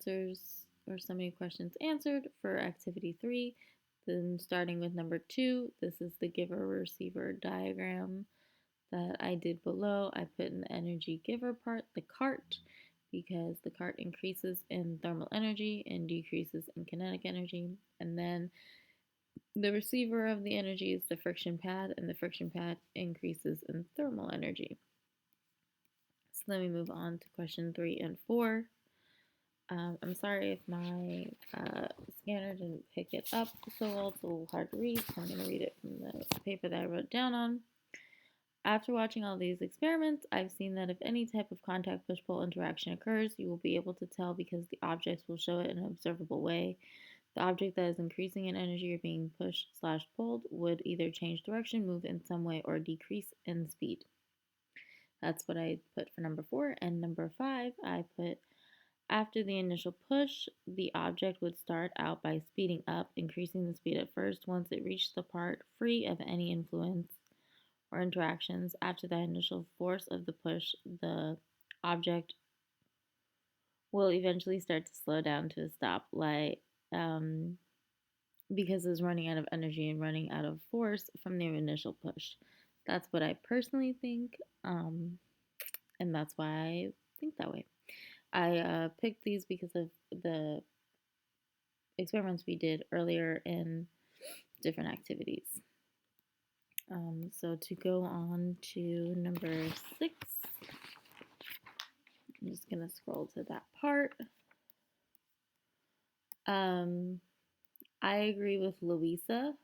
answers or summary questions answered for activity 3. Then starting with number 2, this is the giver-receiver diagram that I did below. I put in the energy giver part, the cart, because the cart increases in thermal energy and decreases in kinetic energy. And then the receiver of the energy is the friction pad, and the friction pad increases in thermal energy. So then we move on to question 3 and 4. I'm sorry if my scanner didn't pick it up so well. It's a little hard to read, so I'm going to read it from the paper that I wrote down on. After watching all these experiments, I've seen that if any type of contact push-pull interaction occurs, you will be able to tell because the objects will show it in an observable way. The object that is increasing in energy or being pushed/pulled would either change direction, move in some way, or decrease in speed. That's what I put for number 4. And number 5, I put after the initial push, the object would start out by speeding up, increasing the speed at first. Once it reached the part free of any influence or interactions, after the initial force of the push, the object will eventually start to slow down to a stop, because it's running out of energy and running out of force from the initial push. That's what I personally think, and that's why I think that way. I picked these because of the experiments we did earlier in different activities. So to go on to number 6, I'm just going to scroll to that part. I agree with Louisa.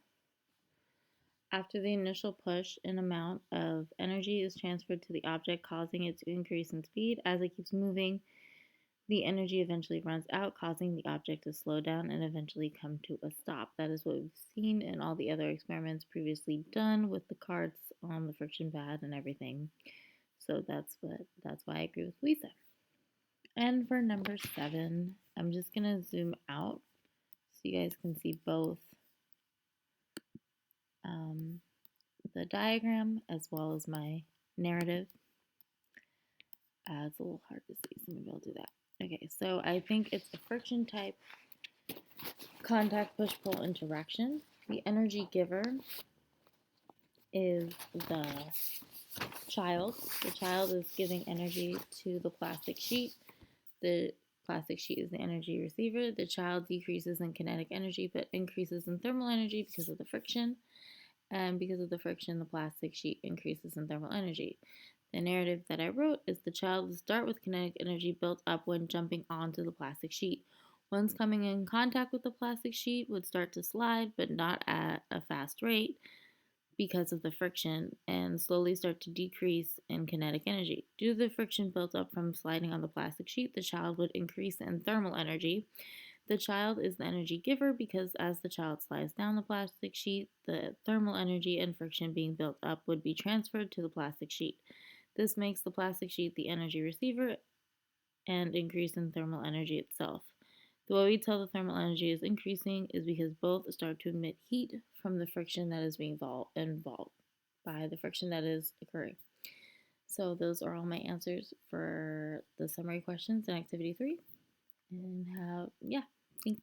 After the initial push, an amount of energy is transferred to the object, causing it to increase in speed. As it keeps moving, the energy eventually runs out, causing the object to slow down and eventually come to a stop. That is what we've seen in all the other experiments previously done with the carts on the friction pad and everything. So that's why I agree with Lisa. And for number 7, I'm just gonna zoom out so you guys can see both the diagram as well as my narrative. It's a little hard to see, so maybe I'll do that. Okay, so I think it's a friction type contact push-pull interaction. The energy giver is the child. The child is giving energy to the plastic sheet. The plastic sheet is the energy receiver. The child decreases in kinetic energy but increases in thermal energy because of the friction. And because of the friction, the plastic sheet increases in thermal energy. The narrative that I wrote is the child will start with kinetic energy built up when jumping onto the plastic sheet. Once coming in contact with the plastic sheet, would start to slide, but not at a fast rate because of the friction, and slowly start to decrease in kinetic energy. Due to the friction built up from sliding on the plastic sheet, the child would increase in thermal energy. The child is the energy giver because as the child slides down the plastic sheet, the thermal energy and friction being built up would be transferred to the plastic sheet. This makes the plastic sheet the energy receiver and increase in thermal energy itself. The way we tell the thermal energy is increasing is because both start to emit heat from the friction that is being involved by the friction that is occurring. So those are all my answers for the summary questions in activity 3. And thanks.